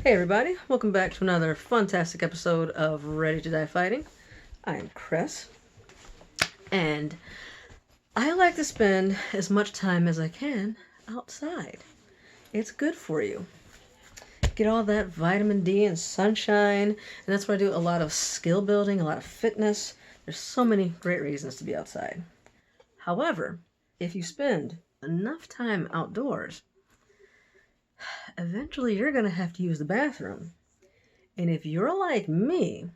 Hey everybody, welcome back to another fantastic episode of Ready to Die Fighting. I'm Chris, and I like to spend as much time as I can outside. It's good for you. Get all that vitamin D and sunshine, and that's why I do a lot of skill building, a lot of fitness. There's so many great reasons to be outside. However, if you spend enough time outdoors, eventually you're going to have to use the bathroom. And if you're like me,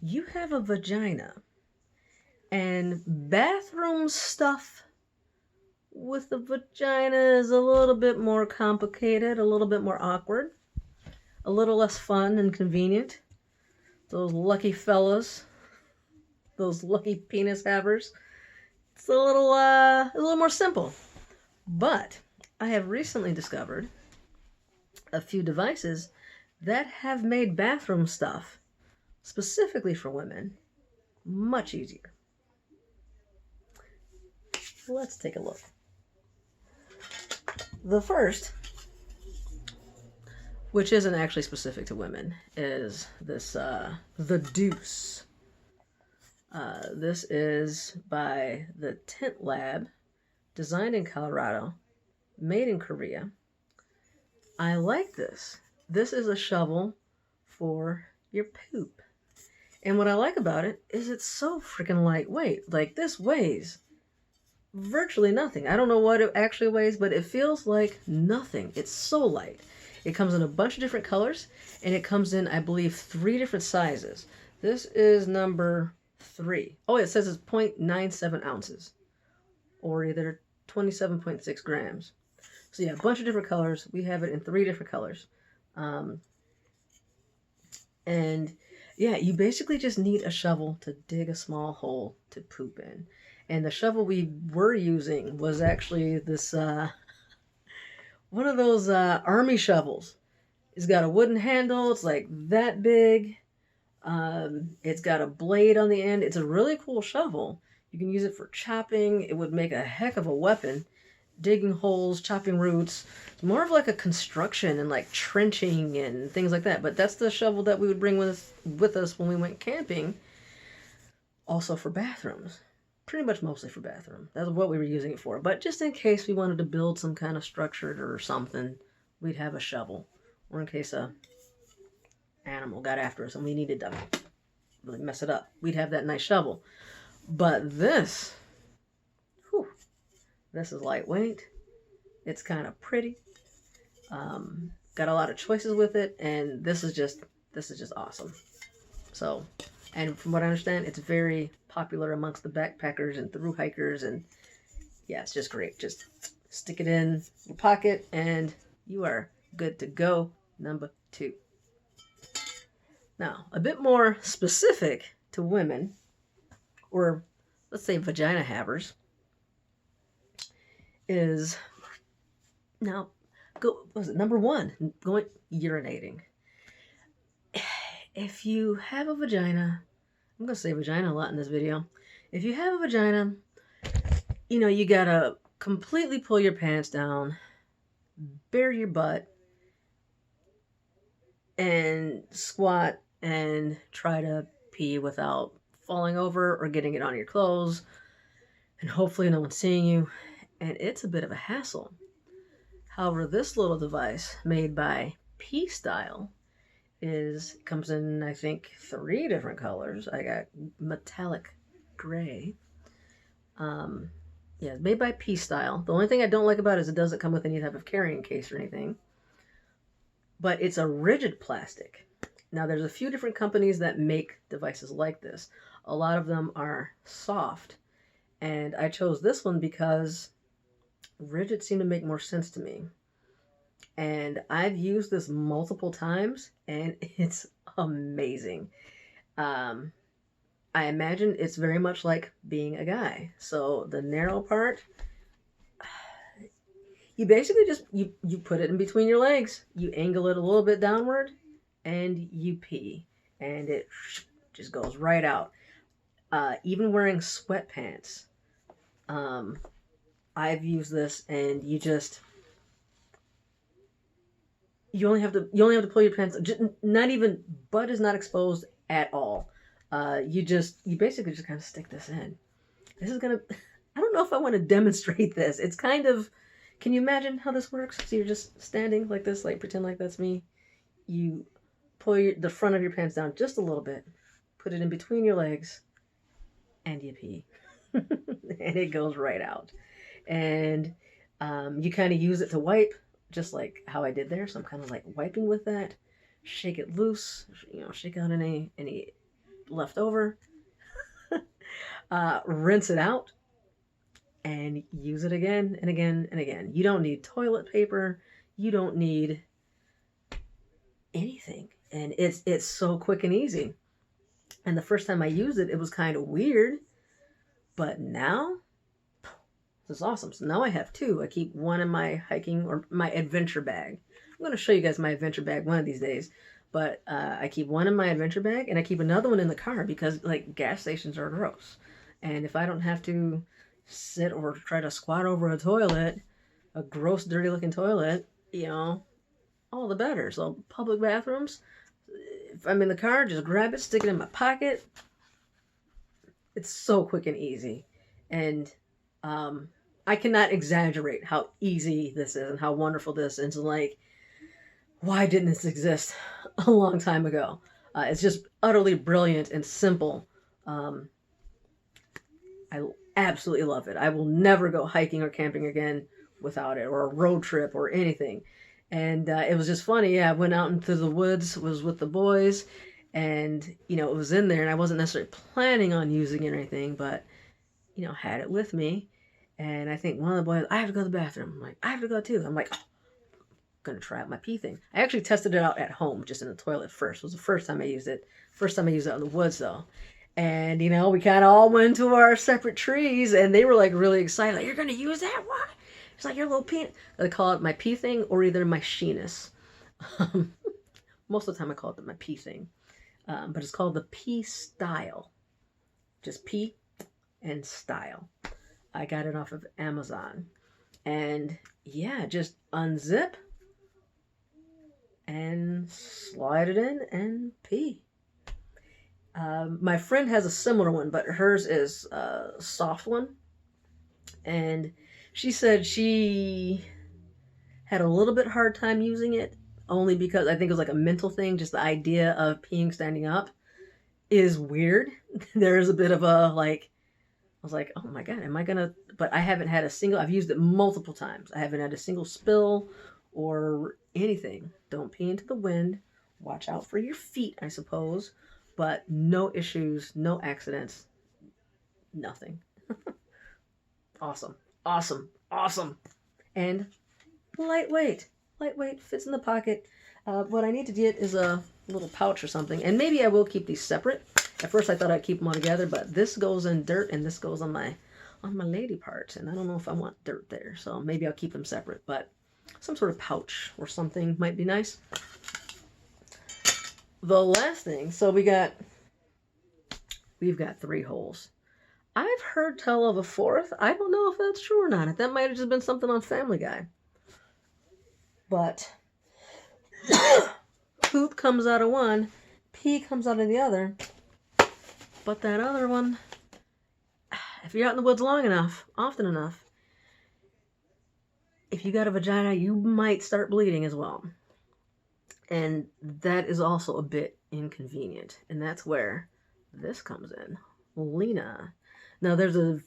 you have a vagina. And bathroom stuff with the vagina is a little bit more complicated, a little bit more awkward, a little less fun and convenient. Those lucky fellas, those lucky penis havers, it's a little more simple. But I have recently discovered a few devices that have made bathroom stuff, specifically for women, much easier. Let's take a look. The first, which isn't actually specific to women, is this the Deuce. This is by the Tent Lab, designed in Colorado, made in Korea. I like this. This is a shovel for your poop. And what I like about it is it's so freaking lightweight. Like, this weighs virtually nothing. I don't know what it actually weighs, but it feels like nothing. It's so light. It comes in a bunch of different colors, and it comes in, I believe, 3 different sizes. This is number 3. Oh, it says it's 0.97 ounces, or either 27.6 grams. So yeah, a bunch of different colors. We have it in 3 different colors. And yeah, you basically just need a shovel to dig a small hole to poop in. And the shovel we were using was actually this, one of those army shovels. It's got a wooden handle. It's like that big. It's got a blade on the end. It's a really cool shovel. You can use it for chopping. It would make a heck of a weapon. Digging holes, chopping roots. It's more of like a construction and like trenching and things like that. But that's the shovel that we would bring with us when we went camping. Also for bathrooms. Pretty much mostly for bathroom. That's what we were using it for. But just in case we wanted to build some kind of structure or something, we'd have a shovel. Or in case a animal got after us and we needed to really mess it up, we'd have that nice shovel. But this, whew, this is lightweight. It's kind of pretty. Got a lot of choices with it, and this is just awesome. So, and from what I understand, it's very popular amongst the backpackers and thru hikers, and yeah, it's just great. Just stick it in your pocket, and you are good to go. Number 2. Now, a bit more specific to women, or let's say vagina havers, is now was it number 1? Going urinating. If you have a vagina, I'm gonna say vagina a lot in this video. If you have a vagina, you gotta completely pull your pants down, bare your butt, and squat and try to pee without falling over or getting it on your clothes, and hopefully no one's seeing you, and it's a bit of a hassle. However, this little device made by Pee Style comes in, I think, 3 different colors. I got metallic gray. Yeah, made by Pee Style. The only thing I don't like about it is it doesn't come with any type of carrying case or anything. But it's a rigid plastic. Now, there's a few different companies that make devices like this. A lot of them are soft. And I chose this one because rigid seemed to make more sense to me. And I've used this multiple times, and it's amazing. I imagine it's very much like being a guy. So the narrow part, you basically just, you put it in between your legs. You angle it a little bit downward, and you pee. And it just goes right out. Even wearing sweatpants, I've used this, and you only have to pull your pants. Just, not even butt is not exposed at all. You basically just kind of stick this in. This is gonna. I don't know if I want to demonstrate this. It's kind of. Can you imagine how this works? So you're just standing like this, like pretend like that's me. You pull the front of your pants down just a little bit, put it in between your legs, and you pee, and it goes right out. And you kind of use it to wipe, just like how I did there. So I'm kind of like wiping with that. Shake it loose, shake out any leftover. Rinse it out and use it again and again and again. You don't need toilet paper. You don't need anything. And it's so quick and easy. And the first time I used it, it was kind of weird. But now, this is awesome. So now I have two. I keep one in my hiking or my adventure bag. I'm going to show you guys my adventure bag one of these days. But I keep one in my adventure bag and I keep another one in the car because like gas stations are gross. And if I don't have to sit or try to squat over a toilet, a gross, dirty looking toilet, all the better. So public bathrooms, if I'm in the car, just grab it, stick it in my pocket. It's so quick and easy. And I cannot exaggerate how easy this is and how wonderful this is. And like, why didn't this exist a long time ago? It's just utterly brilliant and simple. I absolutely love it. I will never go hiking or camping again without it, or a road trip or anything. And it was just funny. Yeah, I went out into the woods, was with the boys, and, it was in there, and I wasn't necessarily planning on using it or anything, but, had it with me. And I think one of the boys, I have to go to the bathroom. I'm like, I have to go too. I'm like, oh, I'm going to try out my pee thing. I actually tested it out at home, just in the toilet first. It was the first time I used it. First time I used it out in the woods, though. And, we kind of all went to our separate trees, and they were, like, really excited. Like, you're going to use that? What? It's like your little pee. They call it my pee thing or either my sheenus. Most of the time I call it my pee thing. But it's called the pee style. Just pee and style. I got it off of Amazon. And, yeah, just unzip and slide it in and pee. My friend has a similar one, but hers is a soft one. And she said she had a little bit hard time using it, only because I think it was like a mental thing. Just the idea of peeing standing up is weird. There is a bit of a like, I was like, oh my God, am I gonna, but I haven't had I've used it multiple times. I haven't had a single spill or anything. Don't pee into the wind. Watch out for your feet, I suppose. But no issues, no accidents, nothing. Awesome. And lightweight. Lightweight, fits in the pocket. What I need to get is a little pouch or something. And maybe I will keep these separate. At first I thought I'd keep them all together, but this goes in dirt and this goes on my lady part. And I don't know if I want dirt there. So maybe I'll keep them separate. But some sort of pouch or something might be nice. The last thing, so we've got 3 holes. I've heard tell of a 4th. I don't know if that's true or not. That might have just been something on Family Guy. But poop comes out of one, pee comes out of the other. But that other one, if you're out in the woods long enough, often enough, if you got a vagina, you might start bleeding as well. And that is also a bit inconvenient. And that's where this comes in. Lena. Now, there's a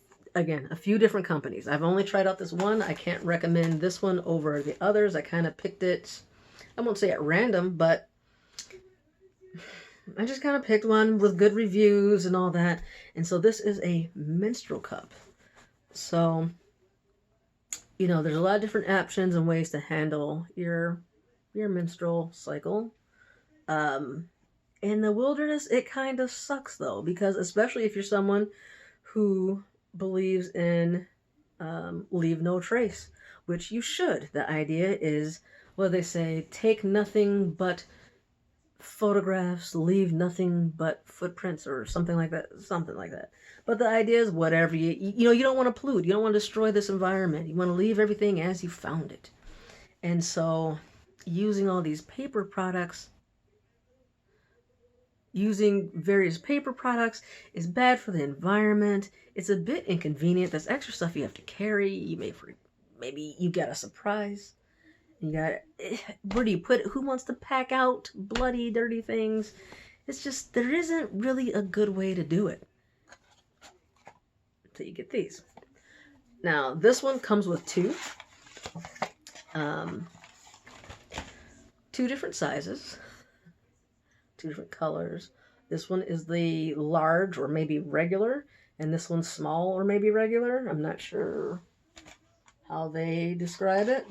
few different companies. I've only tried out this one. I can't recommend this one over the others. I kind of picked it, I won't say at random, but I just kind of picked one with good reviews and all that. And so this is a menstrual cup. So, there's a lot of different options and ways to handle your menstrual cycle. In the wilderness, it kind of sucks though, because especially if you're someone who believes in leave no trace, which you should. The idea is, what they say, take nothing but photographs, leave nothing but footprints or something like that. But the idea is whatever you don't want to pollute. You don't want to destroy this environment. You want to leave everything as you found it. And so, using all these paper products, using various paper products is bad for the environment. It's a bit inconvenient. That's extra stuff you have to carry. Maybe you got a surprise. You got, where do you put it? Who wants to pack out bloody, dirty things? It's just, there isn't really a good way to do it. So you get these. Now, this one comes with two different sizes, two different colors. This one is the large or maybe regular, and this one's small or maybe regular. I'm not sure how they describe it.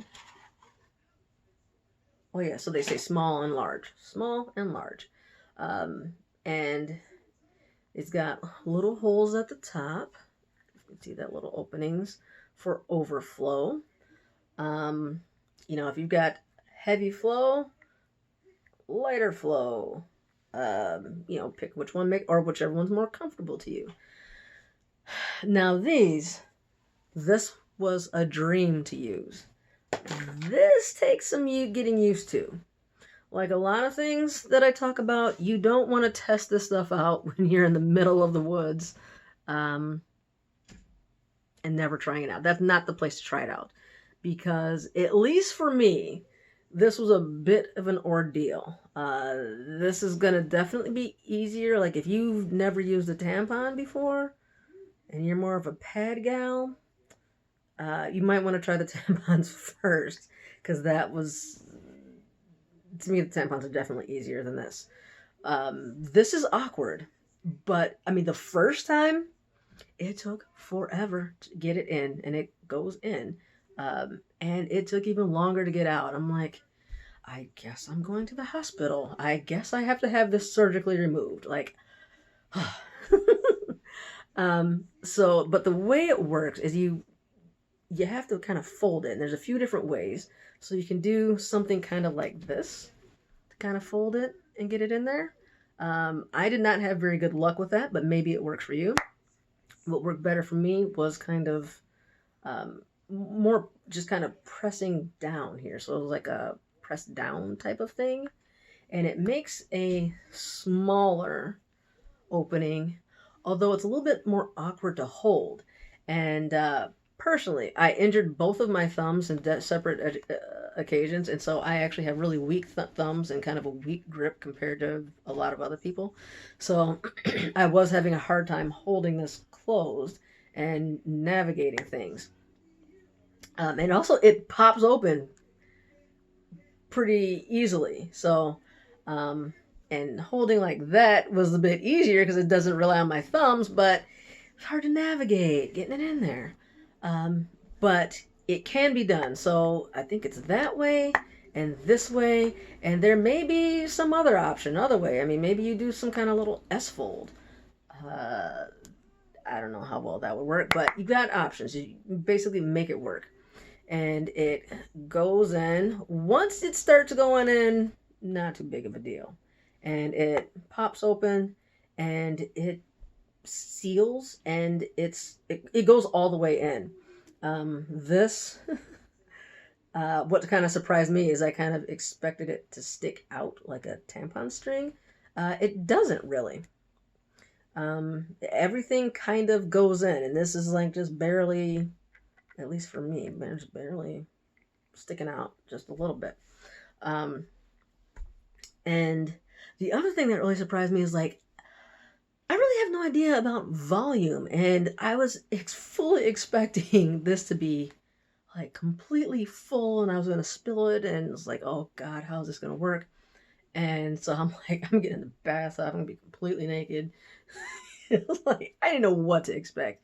Oh yeah, so they say small and large. Small and large. And it's got little holes at the top. You can see that little openings for overflow. If you've got heavy flow, lighter flow, pick which one or whichever one's more comfortable to you. Now this was a dream to use. This takes some getting used to. Like a lot of things that I talk about, you don't want to test this stuff out when you're in the middle of the woods and never trying it out. That's not the place to try it out. Because, at least for me, this was a bit of an ordeal. This is going to definitely be easier. Like if you've never used a tampon before and you're more of a pad gal, you might want to try the tampons first. Because to me, the tampons are definitely easier than this. This is awkward. But, the first time, it took forever to get it in. And it goes in. And it took even longer to get out. I'm like, I guess I'm going to the hospital. I guess I have to have this surgically removed. Like, but the way it works is you have to kind of fold it. And there's a few different ways. So you can do something kind of like this to kind of fold it and get it in there. I did not have very good luck with that, but maybe it works for you. What worked better for me was kind of more just kind of pressing down here. So it was like a press down type of thing. And it makes a smaller opening, although it's a little bit more awkward to hold. And personally, I injured both of my thumbs in separate occasions. And so I actually have really weak thumbs and kind of a weak grip compared to a lot of other people. So I was having a hard time holding this closed and navigating things. And also it pops open pretty easily. So, and holding like that was a bit easier because it doesn't rely on my thumbs, but it's hard to navigate getting it in there. But it can be done. So I think it's that way and this way, and there may be some other option, other way. Maybe you do some kind of little S-fold. I don't know how well that would work, but you got options. You basically make it work. And it goes in. Once it starts going in, not too big of a deal. And it pops open and it seals and it goes all the way in. What kind of surprised me is I kind of expected it to stick out like a tampon string. It doesn't really. Everything kind of goes in, and this is like just barely, at least for me, just barely sticking out just a little bit. And the other thing that really surprised me is like, I really have no idea about volume, and I was fully expecting this to be like completely full, and I was going to spill it, and it's like, oh God, how is this going to work? And so I'm like, I'm getting the bath off, I'm going to be completely naked. It was like, I didn't know what to expect.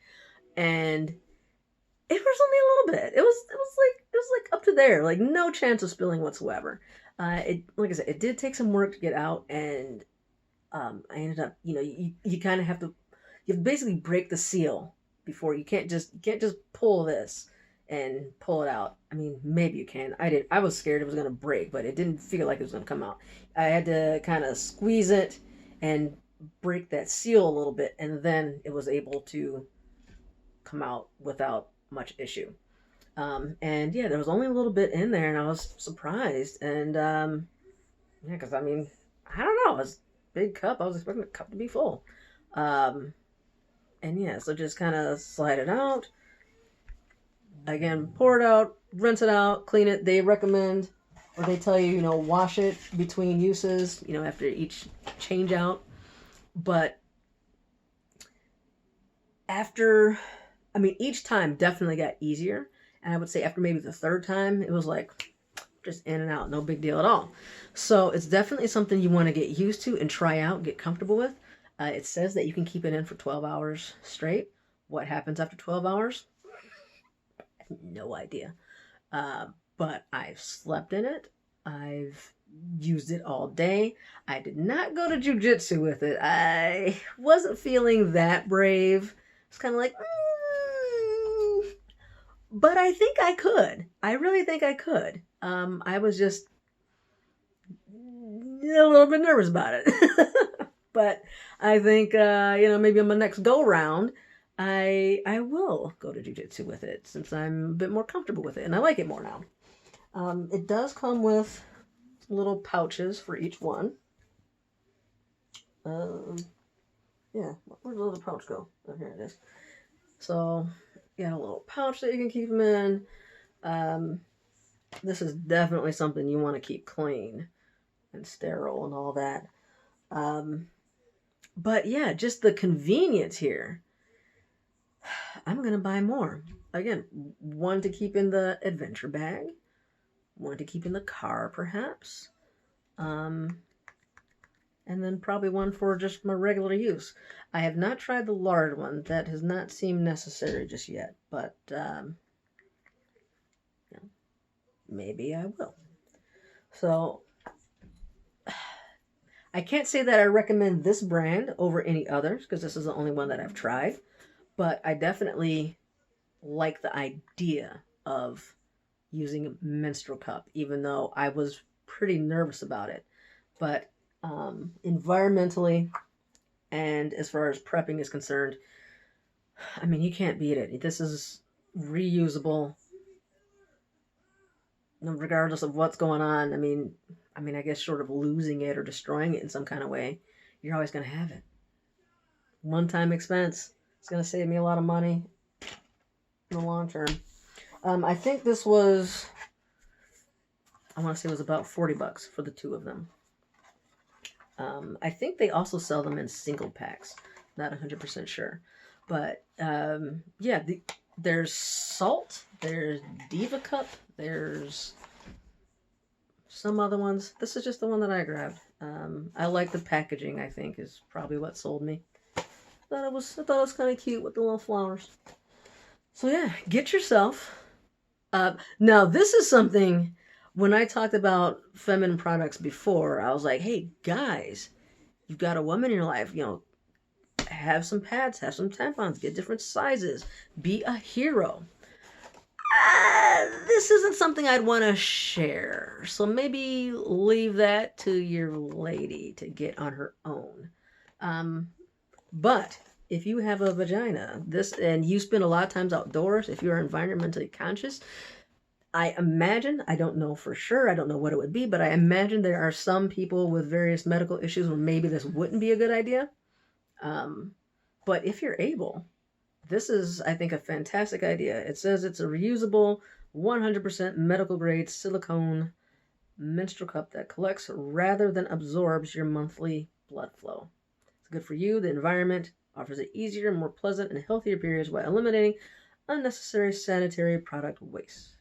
And it was only a little bit. It was like up to there, like no chance of spilling whatsoever. Like I said, it did take some work to get out, and I ended up, you kind of have to basically break the seal before. You can't just pull this and pull it out. Maybe you can. I was scared it was going to break, but it didn't feel like it was going to come out. I had to kind of squeeze it and break that seal a little bit, and then it was able to come out without much issue. And yeah, there was only a little bit in there, and I was surprised. And yeah, because I mean, I don't know, it was a big cup. I was expecting the cup to be full. Um, and yeah, so just kind of slide it out. Again, pour it out, rinse it out, clean it. They recommend, or they tell you, wash it between uses, after each change out. But after, I mean, each time definitely got easier. And I would say after maybe the third time, it was like just in and out, no big deal at all. So it's definitely something you want to get used to and try out, get comfortable with. It says that you can keep it in for 12 hours straight. What happens after 12 hours? No idea. Uh, but I've slept in it. I've used it all day. I did not go to jujitsu with it. I wasn't feeling that brave. It's kind of like, but I think I could. I really think I could. I was just a little bit nervous about it. But I think, maybe on my next go round, I will go to jujitsu with it since I'm a bit more comfortable with it and I like it more now. It does come with little pouches for each one. Yeah, where'd the little pouch go? Oh, here it is. So, you got a little pouch that you can keep them in. This is definitely something you want to keep clean and sterile and all that. But yeah, just the convenience here. I'm going to buy more. Again, one to keep in the adventure bag, one to keep in the car, perhaps. And then probably one for just my regular use. I have not tried the large one. That has not seemed necessary just yet, but maybe I will. So I can't say that I recommend this brand over any others because this is the only one that I've tried, but I definitely like the idea of using a menstrual cup, even though I was pretty nervous about it. But environmentally and as far as prepping is concerned, I mean, you can't beat it. This is reusable, regardless of what's going on. I mean, I guess short of losing it or destroying it in some kind of way, you're always going to have it. One-time expense. It's going to save me a lot of money in the long term. I think this was, I want to say it was about $40 for the two of them. I think they also sell them in single packs. Not 100% sure. But, yeah, there's Salt, there's Diva Cup, there's some other ones. This is just the one that I grabbed. I like the packaging, I think, is probably what sold me. I thought it was kind of cute with the little flowers. So yeah, get yourself. Now, this is something, when I talked about feminine products before, I was like, hey, guys, you've got a woman in your life, have some pads, have some tampons, get different sizes, be a hero. This isn't something I'd want to share, so maybe leave that to your lady to get on her own. But if you have a vagina, and you spend a lot of times outdoors, if you're environmentally conscious, I imagine, I don't know for sure, I don't know what it would be, but I imagine there are some people with various medical issues where maybe this wouldn't be a good idea. But if you're able, this is, I think, a fantastic idea. It says it's a reusable, 100% medical grade silicone menstrual cup that collects rather than absorbs your monthly blood flow. It's good for you, the environment, offers an easier, more pleasant, and healthier periods while eliminating unnecessary sanitary product waste.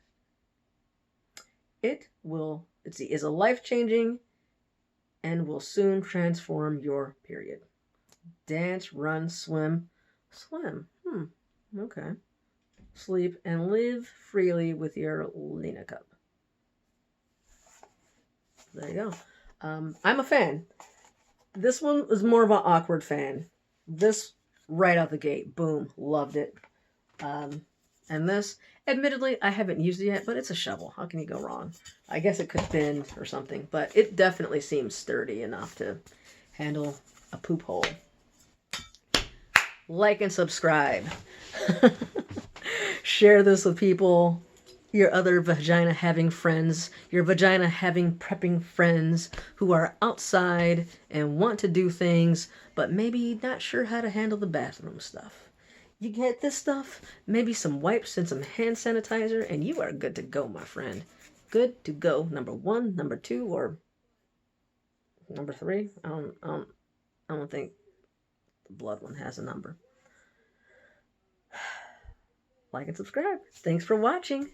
It is a life-changing and will soon transform your period. Dance, run, swim. Okay. Sleep and live freely with your Lena cup. There you go. I'm a fan. This one was more of an awkward fan. This, right out the gate, boom, loved it. And this, admittedly, I haven't used it yet, but it's a shovel. How can you go wrong? I guess it could bend or something, but it definitely seems sturdy enough to handle a poop hole. Like and subscribe. Share this with people. your other vagina having friends, your vagina having prepping friends who are outside and want to do things, but maybe not sure how to handle the bathroom stuff. You get this stuff, maybe some wipes and some hand sanitizer, and you are good to go, my friend. Good to go. Number 1, number 2, or number 3. I don't think the blood one has a number. Like and subscribe. Thanks for watching.